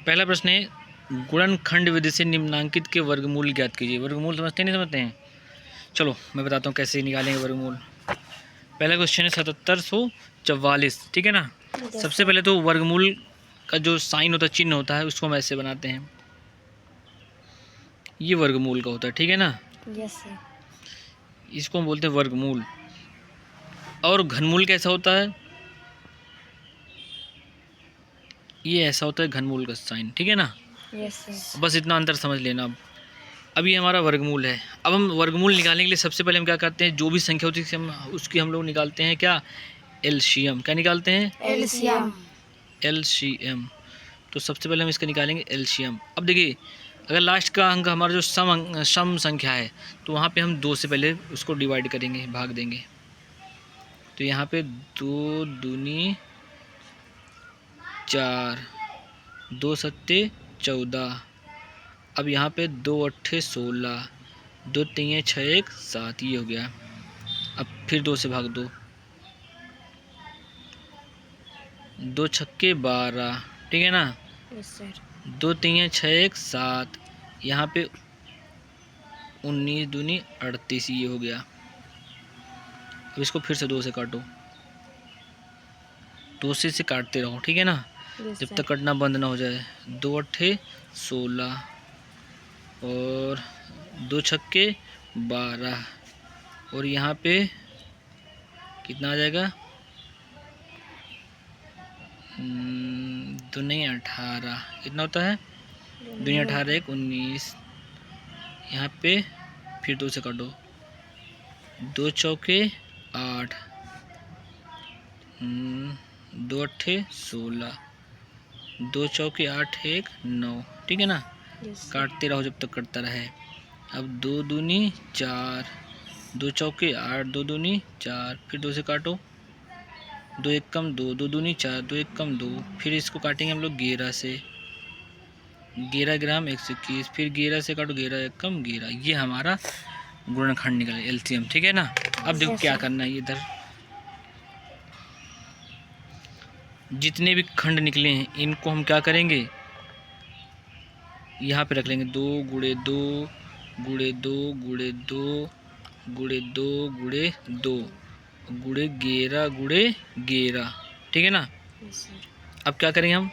पहला प्रश्न है, गुणनखंड विधि से निम्नांकित के वर्गमूल ज्ञात कीजिए। वर्गमूल समझते नहीं समझते हैं? चलो मैं बताता हूँ कैसे निकालेंगे वर्गमूल। पहला क्वेश्चन है 7744, ठीक है ना। सबसे पहले तो वर्गमूल का जो साइन होता है, चिन्ह होता है, उसको हम ऐसे बनाते हैं। ये वर्गमूल का होता है, ठीक है ना। Yes sir. इसको हम बोलते हैं वर्गमूल। और घनमूल कैसा होता है? ये ऐसा होता है घनमूल का साइन, ठीक है ना। Yes sir. बस इतना अंतर समझ लेना। अब ये हमारा वर्गमूल है। अब हम वर्गमूल निकालने के लिए सबसे पहले हम क्या करते हैं, जो भी संख्या होती है उसकी हम लोग निकालते हैं क्या, एलसीएम। क्या निकालते हैं? एलसीएम। एलसीएम। तो सबसे पहले हम इसका निकालेंगे एलसीएम। अब देखिए, अगर लास्ट का अंक हमारा जो सम संख्या है, तो वहाँ पे हम 2 से पहले उसको डिवाइड करेंगे, भाग देंगे। तो यहाँ पे 2 दूनी 4, 2 सत्ते 14। अब यहाँ पे 2 अट्ठे 16, 2 तीन 6 1 7, ये हो गया। अब फिर 2 से भाग दो, 2 छक्के 12, ठीक है ना। Yes sir. 2 तीन 6 1 7, यहाँ पे 19 दूनी 38, ये हो गया। अब इसको फिर से 2 से काटो, 2 से काटते रहो, ठीक है ना, जब तक कटना बंद ना हो जाए। 2 अट्ठे 16 और 2 छक्के 12, और यहाँ पे कितना आ जाएगा, 2 नहीं 18, कितना होता है, 2 18 1 19। यहाँ पे फिर 2 से काटो, 2 चौके 8, 2 अट्ठे 16, 2 चौके 8 1 9, ठीक है ना। काटते रहो जब तक कटता रहे। अब 2 दूनी 4, 2 चौके 8, 2 दूनी 4, फिर 2 से काटो, 2 एक कम 2, 2 दूनी 4, 2 एक कम 2। फिर इसको काटेंगे हम लोग 11 से, 11 ग्राम 121, फिर 11 से काटो, 11 एक कम 11। ये हमारा गुणनखंड निकला, एलसीएम, ठीक है ना। अब देखो क्या करना है, इधर जितने भी खंड निकले हैं इनको हम क्या करेंगे, यहाँ पे रख लेंगे। 2 गुणे 2 गुणे 2 गुणे 2 गुणे 2 गुणे 2 गुणे 11 गुणे 11, ठीक है ना। अब क्या करेंगे हम,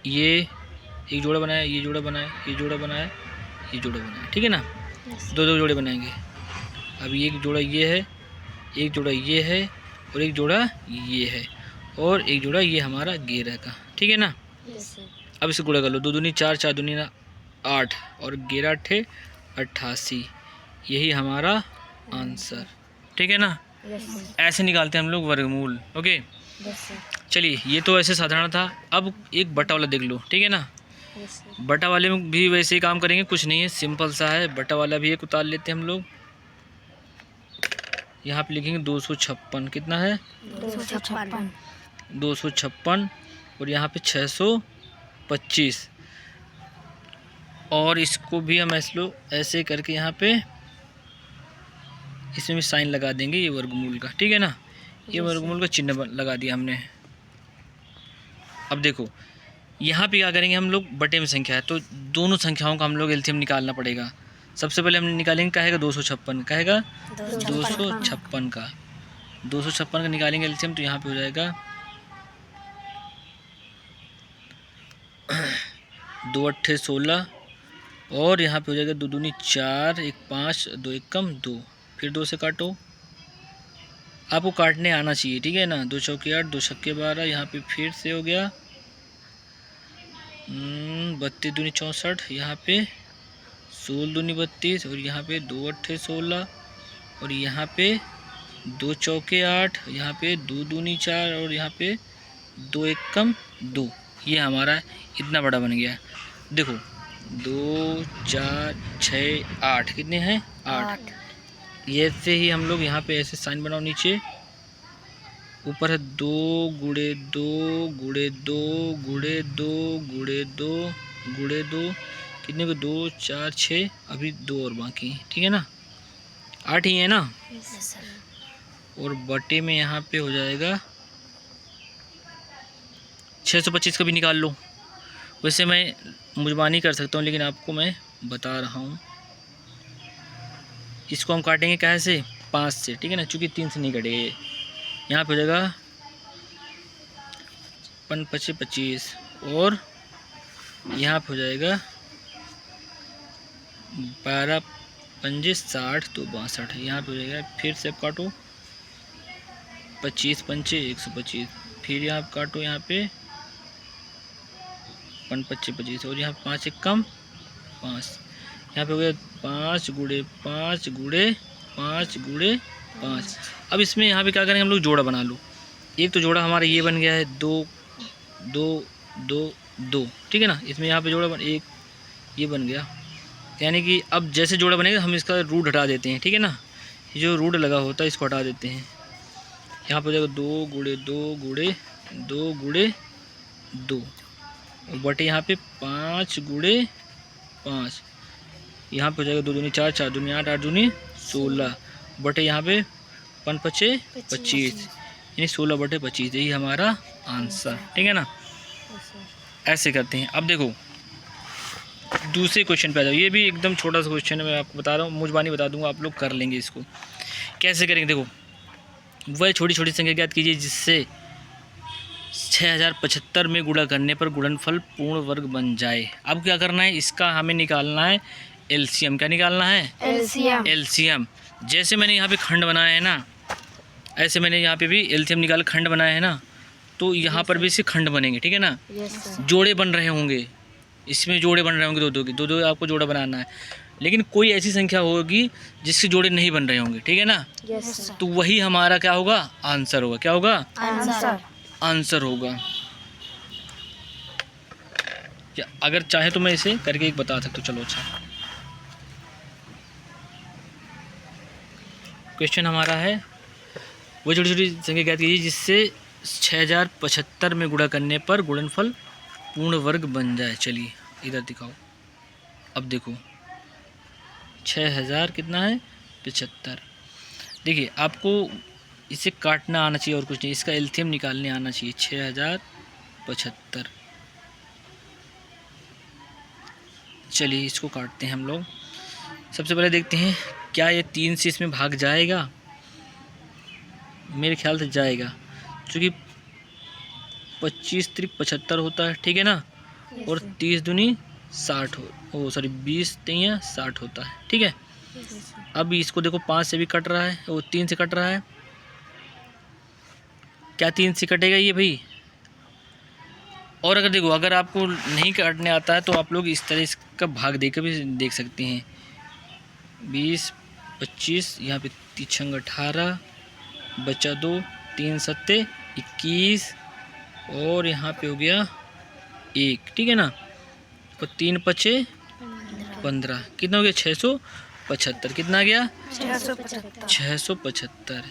ये एक जोड़ा बनाया, ये जोड़ा बनाया, ये जोड़ा बनाया, ये जोड़ा बनाया, ठीक है ना। 2 जोड़े बनाएंगे। अब एक जोड़ा ये है, एक जोड़ा ये है, और एक जोड़ा ये है, और एक जोड़ा ये हमारा 11 का, ठीक है ना। अब इसे गुणा कर लो, 2 दूनी 4, 4 दूनी 8, और 11 अट्ठे 88, यही हमारा आंसर, ठीक है ना। ऐसे निकालते हैं हम लोग वर्गमूल। ओके, चलिए ये तो ऐसे साधारण था। अब एक बटा वाला देख लो, ठीक है ना। बटा वाले में भी वैसे ही काम करेंगे, कुछ नहीं है, सिंपल सा है। बटा वाला भी एक उतार लेते हैं हम लोग। यहाँ पे लिखेंगे 256, कितना है, 256, और यहाँ पे 625, और इसको भी हम ऐसे करके यहाँ पे इसमें भी साइन लगा देंगे, ये वर्गमूल का, ठीक है ना। ये वर्गमूल का चिन्ह लगा दिया हमने। अब देखो यहाँ पे क्या करेंगे हम लोग, बटे में संख्या है तो दोनों संख्याओं का हम लोग एलसीएम निकालना पड़ेगा। सबसे पहले हम निकालेंगे, कहेगा 256, कहेगा 256 का, 256 का निकालेंगे एलसीएम। तो यहाँ पे हो जाएगा 2 अट्ठे 16, और यहाँ पे हो जाएगा 2 दूनी 4, 1 5, 2 एक कम 2, फिर 2 से काटो। आपको काटने आना चाहिए, ठीक है ना। 2 चौके 8, 2 छक्के 12, यहाँ पे फिर से हो गया 32 दूनी 64, यहाँ पे 16 दूनी 32, और यहाँ पे 2 अट्ठे 16, और यहाँ पे 2 चौके 8, यहाँ पे 2 दूनी 4, और यहाँ पे 2 एक कम 2। ये हमारा इतना बड़ा बन गया। देखो 2 4 6 8, कितने हैं, 8। ये से ही हम लोग यहाँ पे ऐसे साइन बनाओ, नीचे ऊपर है 2 गुणे 2 गुणे 2 गुणे 2 गुणे 2 गुणे 2, कितने को, 2 4 6, अभी 2 और बाकी, ठीक है ना, 8 ही है ना। और बटे में यहाँ पे हो जाएगा 625 का भी निकाल लो। वैसे मैं मुजबानी कर सकता हूँ, लेकिन आपको मैं बता रहा हूँ। इसको हम काटेंगे कैसे? 5 से, ठीक है ना, चूँकि 3 से नहीं कटेगा ये। यहाँ पे हो जाएगा 5 पचे 25 और यहाँ पे हो जाएगा 12 पंजे 60 तो 62। यहाँ पे हो जाएगा, फिर से काटो 25 पंचे 125, फिर यहाँ काटो यहाँ पे 5 पच्चे 25 और यहाँ 5 एक कम 5। यहाँ पे हो गया 5 गुणे 5 गुणे 5 गुणे 5। अब इसमें यहाँ पे क्या करेंगे हम लोग? जोड़ा बना लो। एक तो जोड़ा हमारा ये बन गया है 2 2 2 2, ठीक है ना। इसमें यहाँ पे जोड़ा एक ये बन गया, यानी कि अब जैसे जोड़ा बनेगा हम इसका रूट हटा देते हैं, ठीक है ना। ये जो रूट लगा होता है इसको हटा देते हैं। यहाँ पे हो जाएगा 2 गुणे 2 गुणे 2 गुणे 2 बटे यहाँ पे 5 गुणे 5। यहाँ पे हो जाएगा 2 दूनी 4 4 दूनी 8 8 दूनी 16 बटे यहाँ पे 5 पचे 25, यानी 16 बटे 25। यही हमारा आंसर, ठीक है ना। Yes sir. ऐसे करते हैं। अब देखो दूसरे क्वेश्चन पे आ जाओ। ये भी एकदम छोटा सा क्वेश्चन है, मैं आपको बता रहा हूँ, मुजबानी बता दूंगा, आप लोग कर लेंगे इसको। कैसे करेंगे? देखो, वह छोटी छोटी संख्या ज्ञात कीजिए जिससे 6075 में गुणा करने पर गुणनफल पूर्ण वर्ग बन जाए। अब क्या करना है? इसका हमें निकालना है एलसीएम। क्या निकालना है? एलसीएम। एलसीएम। जैसे मैंने यहाँ पे खंड बनाया है ना, ऐसे मैंने यहाँ पे भी एलसीएम निकाल खंड बनाया है ना, तो यहाँ पर भी इसे खंड बनेंगे, ठीक है ना। Yes sir. जोड़े बन रहे होंगे, इसमें जोड़े बन रहे होंगे दो दो के, दो दो आपको जोड़ा बनाना है। लेकिन कोई ऐसी संख्या होगी जिसके जोड़े नहीं बन रहे होंगे, ठीक है ना। Yes sir. तो वही हमारा क्या होगा? आंसर होगा। क्या होगा? आंसर। आंसर होगा। या अगर चाहे तो मैं इसे करके एक बता सकता हूँ। चलो अच्छा, क्वेश्चन हमारा है, वो छोटी छोटी संख्या ज्ञात कीजिए जिससे 6075 में गुणा करने पर गुणनफल पूर्ण वर्ग बन जाए। चलिए इधर दिखाओ। अब देखो 6000 कितना है? 75। देखिए आपको इसे काटना आना चाहिए और कुछ नहीं, इसका एलसीएम निकालने आना चाहिए। 6075। चलिए इसको काटते हैं हम लोग। सबसे पहले देखते हैं क्या ये 3 से इसमें भाग जाएगा। मेरे ख्याल से जाएगा, क्योंकि 25 त्रिक 75 होता है, ठीक है ना। और 30 दूनी 60 हो, सॉरी 20 3 60 होता है, ठीक है। अब इसको देखो 5 से भी कट रहा है, वो 3 से कट रहा है। क्या 3 से कटेगा ये भाई? और अगर देखो, अगर आपको नहीं काटने आता है तो आप लोग इस तरह इसका भाग देकर भी देख सकते हैं। 20 25, यहाँ पे 3 18 बचा 2, 3 सत्ते 21 और यहाँ पे हो गया 1, ठीक है ना। और 3 पचे 15, कितना हो गया? 675। कितना आ गया? 675।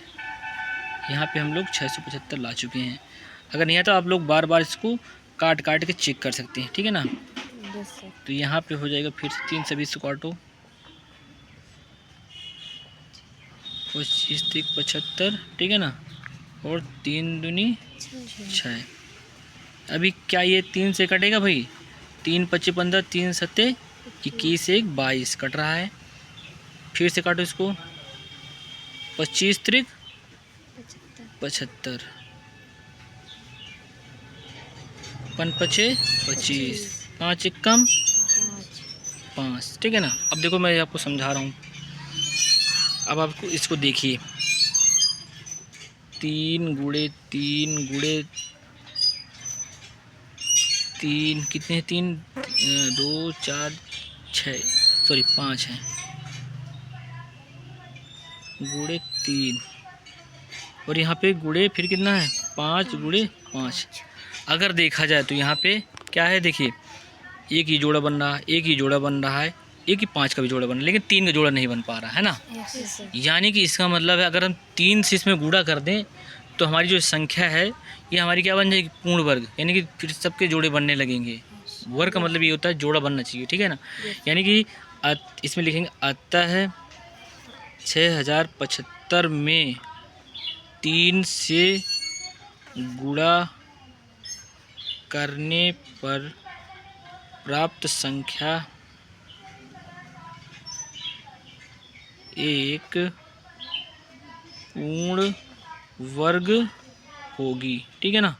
यहाँ पे हम लोग 675 ला चुके हैं। अगर नहीं आता आप लोग बार बार इसको काट काट के चेक कर सकते हैं, ठीक है ना। Yes sir. तो यहाँ पे हो जाएगा फिर से 3 से 20 काटो, 25 त्रिक 75, ठीक है ना। और 3 दूनी 6। अभी क्या ये 3 से कटेगा भाई? 3 पच्चे 15, 3 सत्ते 21 1 22 कट रहा है। फिर से काटो इसको, 25 त्रिक 75, 5 पचे 25, 5 एक कम 5, ठीक है ना। अब देखो मैं आपको समझा रहा हूँ। अब आपको इसको देखिए, 3 गुणे 3 गुणे 3 कितने हैं? 3 2 4 6, सॉरी 5 है, गुणे 3 और यहाँ पे गुणे फिर कितना है? 5 गुणे 5। अगर देखा जाए तो यहाँ पे क्या है? देखिए एक ही जोड़ा बन रहा है, एक ही जोड़ा बन रहा है, एक ही 5 का भी जोड़ा बन रहा है, लेकिन 3 का जोड़ा नहीं बन पा रहा है ना। Yes sir. यानी कि इसका मतलब है अगर हम 3 से इसमें गुणा कर दें तो हमारी जो संख्या है ये हमारी क्या बन जाएगी? पूर्ण वर्ग, यानी कि फिर सबके जोड़े बनने लगेंगे। वर्ग का मतलब ये होता है जोड़ा बनना चाहिए, ठीक है ना। यानी कि इसमें लिखेंगे अतः 6075 में 3 से गुणा करने पर प्राप्त संख्या एक पूर्ण वर्ग होगी। ठीक है ना,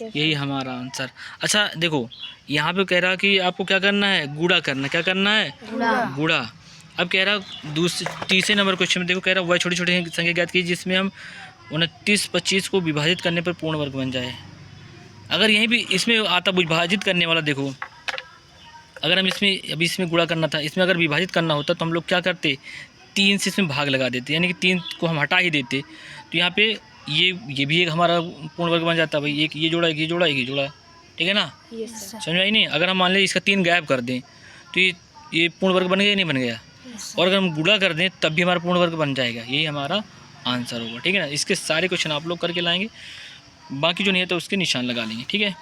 यही हमारा आंसर। अच्छा देखो, यहाँ पे कह रहा कि आपको क्या करना है, गुणा करना। क्या करना है, गुणा। अब कह रहा तीसरे नंबर क्वेश्चन में देखो, कह रहा वह छोटी छोटी संख्या ज्ञात की जिसमें हम 29 25 को विभाजित करने पर पूर्ण वर्ग बन जाए। अगर यहीं भी इसमें आता विभाजित करने वाला, देखो अगर हम इसमें अभी इसमें गुणा करना था, इसमें अगर विभाजित करना होता तो हम लोग क्या करते, 3 से इसमें भाग लगा देते, यानी कि 3 को हम हटा ही देते। तो यहाँ पे ये भी एक हमारा पूर्ण वर्ग बन जाता भाई, एक ये जोड़ा, एक ये जोड़ा, एक ये जोड़ा। ठीक है ना, समझ में आई नहीं। अगर हम मान लें इसका 3 गायब कर दें तो ये पूर्ण वर्ग बन गया या नहीं बन गया। और अगर हम गुणा कर दें तब भी हमारा पूर्ण वर्ग बन जाएगा, यही हमारा आंसर होगा। ठीक है ना, इसके सारे क्वेश्चन आप लोग करके लाएंगे, बाकी जो नहीं है तो उसके निशान लगा लेंगे। ठीक है।